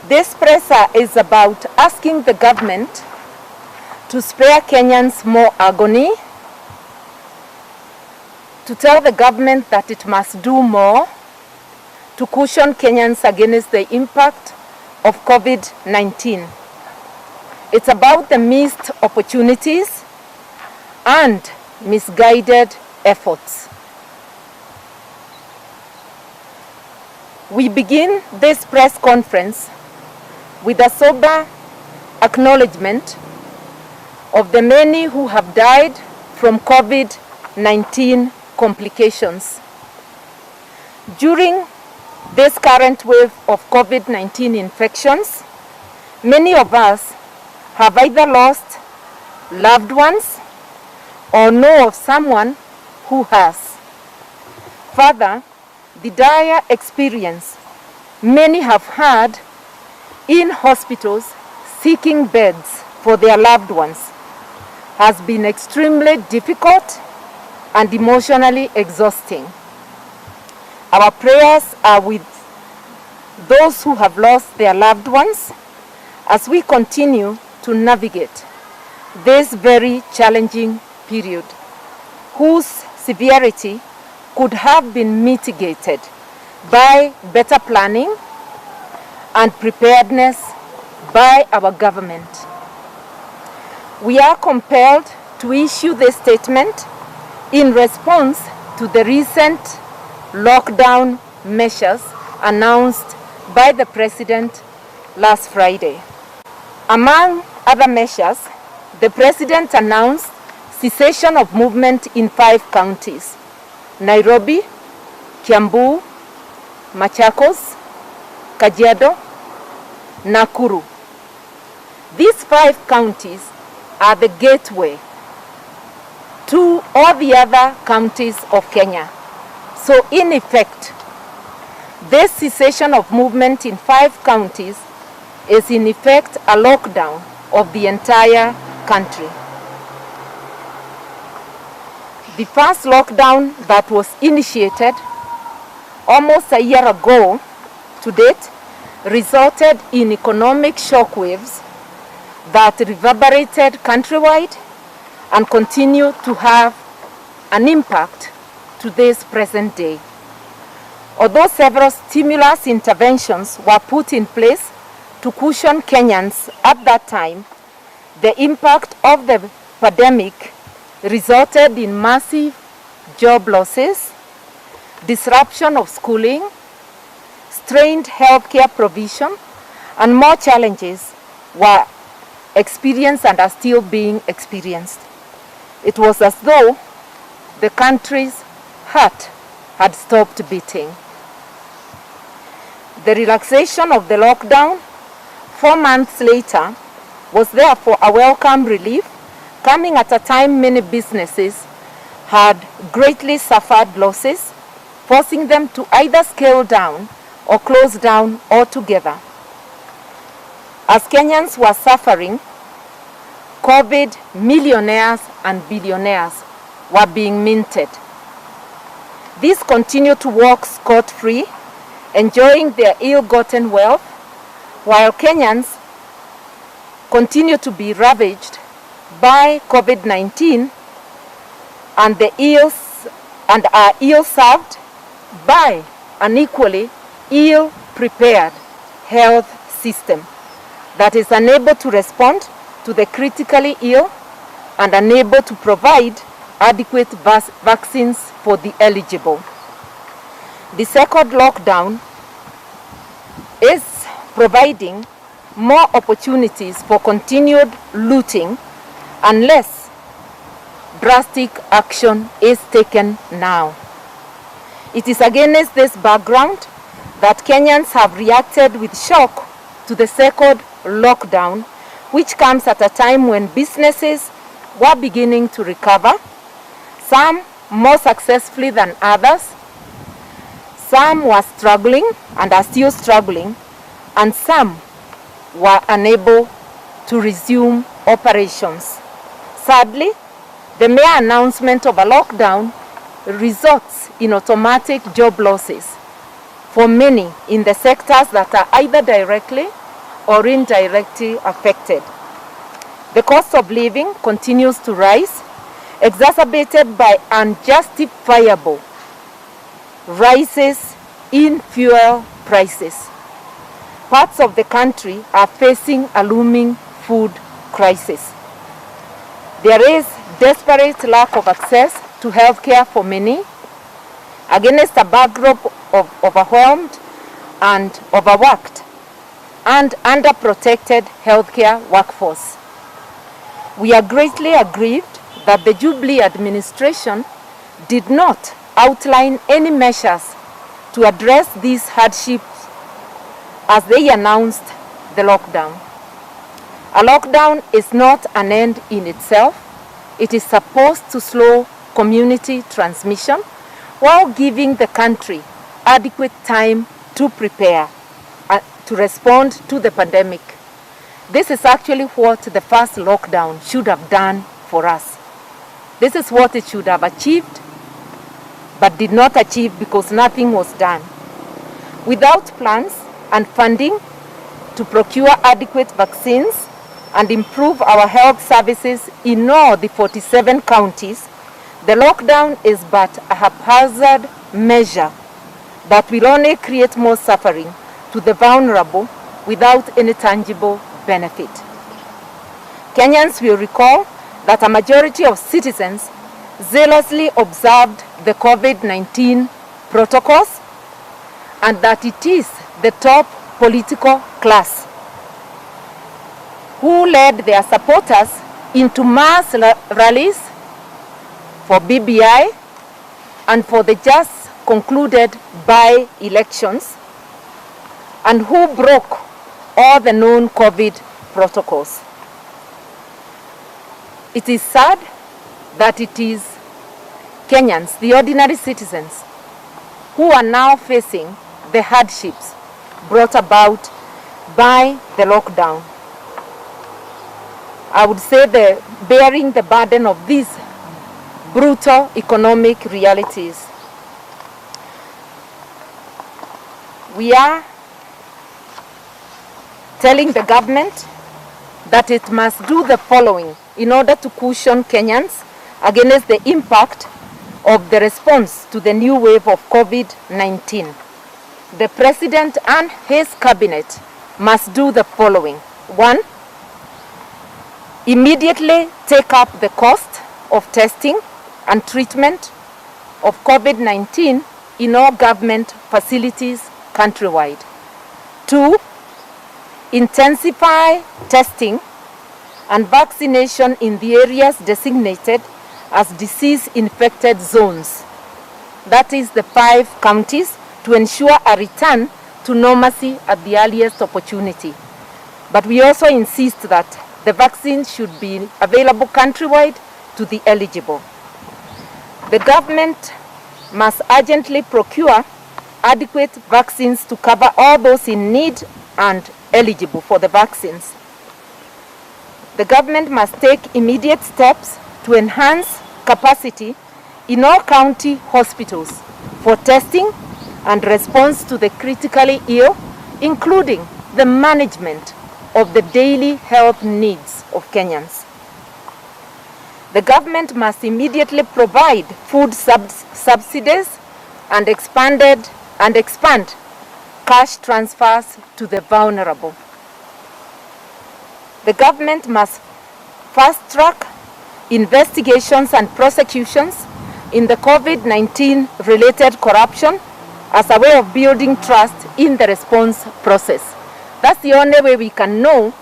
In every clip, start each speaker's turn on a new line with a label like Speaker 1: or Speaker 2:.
Speaker 1: This presser is about asking the government to spare Kenyans more agony, to tell the government that it must do more to cushion Kenyans against the impact of COVID-19. It's about the missed opportunities and misguided efforts. We begin this press conference with a sober acknowledgement of the many who have died from COVID-19 complications. During this current wave of COVID-19 infections, many of us have either lost loved ones or know of someone who has. Further, the dire experience many have had in hospitals seeking beds for their loved ones has been extremely difficult and emotionally exhausting. Our prayers are with those who have lost their loved ones as we continue to navigate this very challenging period, whose severity could have been mitigated by better planning and preparedness by our government. We are compelled to issue this statement in response to the recent lockdown measures announced by the President last Friday. Among other measures, the President announced cessation of movement in 5 counties: Nairobi, Kiambu, Machakos, Kajiado, Nakuru. These 5 counties are the gateway to all the other counties of Kenya. So in effect, this cessation of movement in 5 counties is in effect a lockdown of the entire country. The first lockdown that was initiated almost a year ago to date resulted in economic shockwaves that reverberated countrywide and continue to have an impact to this present day. Although several stimulus interventions were put in place to cushion Kenyans at that time, the impact of the pandemic resulted in massive job losses, disruption of schooling, strained healthcare provision, and more challenges were experienced and are still being experienced. It was as though the country's heart had stopped beating. The relaxation of the lockdown 4 months later was therefore a welcome relief, coming at a time many businesses had greatly suffered losses, forcing them to either scale down or close down altogether. As Kenyans were suffering, COVID millionaires and billionaires were being minted. These continue to walk scot-free, enjoying their ill-gotten wealth, while Kenyans continue to be ravaged by COVID-19 and are ill-served by an equally ill-prepared health system that is unable to respond to the critically ill and unable to provide adequate vaccines for the eligible. The second lockdown is providing more opportunities for continued looting unless drastic action is taken now. It is against this background that Kenyans have reacted with shock to the second lockdown, which comes at a time when businesses were beginning to recover, some more successfully than others, some were struggling and are still struggling, and some were unable to resume operations. Sadly, the mere announcement of a lockdown results in automatic job losses for many in the sectors that are either directly or indirectly affected. The cost of living continues to rise, exacerbated by unjustifiable rises in fuel prices. Parts of the country are facing a looming food crisis. There is desperate lack of access to healthcare for many, against a backdrop of overwhelmed and overworked and underprotected healthcare workforce. We are greatly aggrieved that the Jubilee administration did not outline any measures to address these hardships as they announced the lockdown. A lockdown is not an end in itself. It is supposed to slow community transmission while giving the country adequate time to prepare to respond to the pandemic. This is actually what the first lockdown should have done for us. This is what it should have achieved, but did not achieve because nothing was done. Without plans and funding to procure adequate vaccines and improve our health services in all the 47 counties, the lockdown is but a haphazard measure that will only create more suffering to the vulnerable without any tangible benefit. Kenyans will recall that a majority of citizens zealously observed the COVID-19 protocols and that it is the top political class who led their supporters into mass rallies for BBI and for the just concluded by-elections, and who broke all the known COVID protocols. It is sad that it is Kenyans, the ordinary citizens, who are now facing the hardships brought about by the lockdown. I would say bearing the burden of these brutal economic realities. We are telling the government that it must do the following in order to cushion Kenyans against the impact of the response to the new wave of COVID-19. The President and his cabinet must do the following. 1, immediately take up the cost of testing and treatment of COVID-19 in all government facilities countrywide. 2, intensify testing and vaccination in the areas designated as disease-infected zones. That is the 5 counties, to ensure a return to normalcy at the earliest opportunity. But we also insist that the vaccine should be available countrywide to the eligible. The government must urgently procure adequate vaccines to cover all those in need and eligible for the vaccines. The government must take immediate steps to enhance capacity in all county hospitals for testing and response to the critically ill, including the management of the daily health needs of Kenyans. The government must immediately provide food subsidies and expand cash transfers to the vulnerable. The government must fast-track investigations and prosecutions in the COVID-19 related corruption as a way of building trust in the response process. That's the only way we can know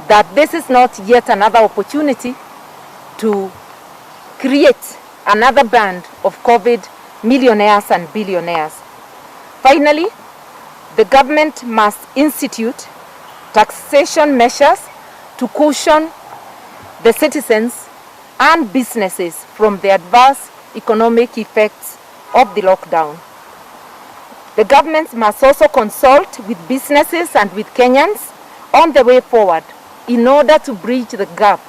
Speaker 1: that this is not yet another opportunity to create another band of COVID millionaires and billionaires. Finally, the government must institute taxation measures to cushion the citizens and businesses from the adverse economic effects of the lockdown. The government must also consult with businesses and with Kenyans on the way forward in order to bridge the gap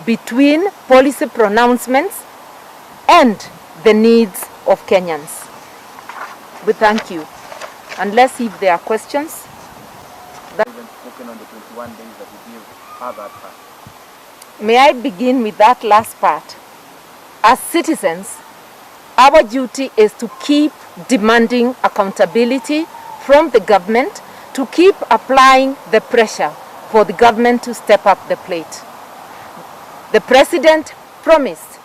Speaker 1: between policy pronouncements and the needs of Kenyans. We thank you. And let's see if there are questions.
Speaker 2: taken on the 21 days that you give her that part?
Speaker 1: May I begin with that last part? As citizens, our duty is to keep demanding accountability from the government, to keep applying the pressure for the government to step up the plate. The President promised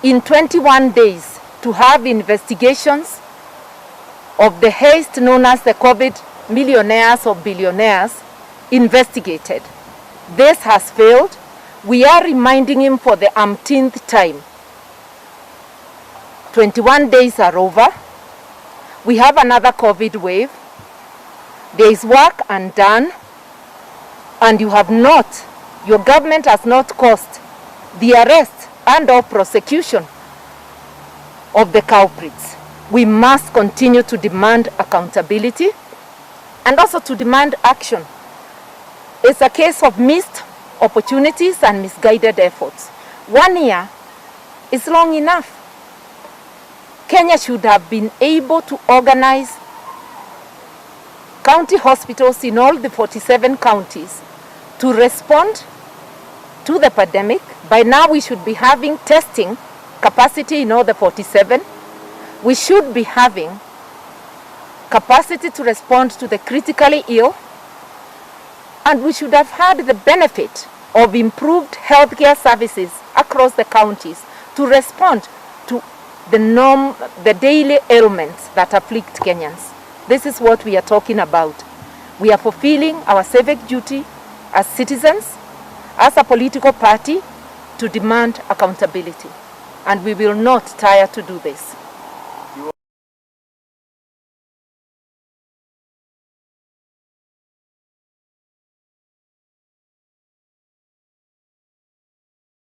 Speaker 1: in 21 days to have investigations of the heist known as the COVID millionaires or billionaires investigated. This has failed. We are reminding him for the umpteenth time. 21 days are over. We have another COVID wave. There is work undone, and your government has not caused the arrest and or prosecution of the culprits. We must continue to demand accountability and also to demand action. It's a case of missed opportunities and misguided efforts. 1 year is long enough. Kenya should have been able to organize county hospitals in all the 47 counties to respond to the pandemic. By now we should be having testing capacity in all the 47. We should be having capacity to respond to the critically ill, and we should have had the benefit of improved healthcare services across the counties to respond to the daily ailments that afflict Kenyans. This is what we are talking about. We are fulfilling our civic duty as citizens, as a political party, to demand accountability. And we will not tire to do this.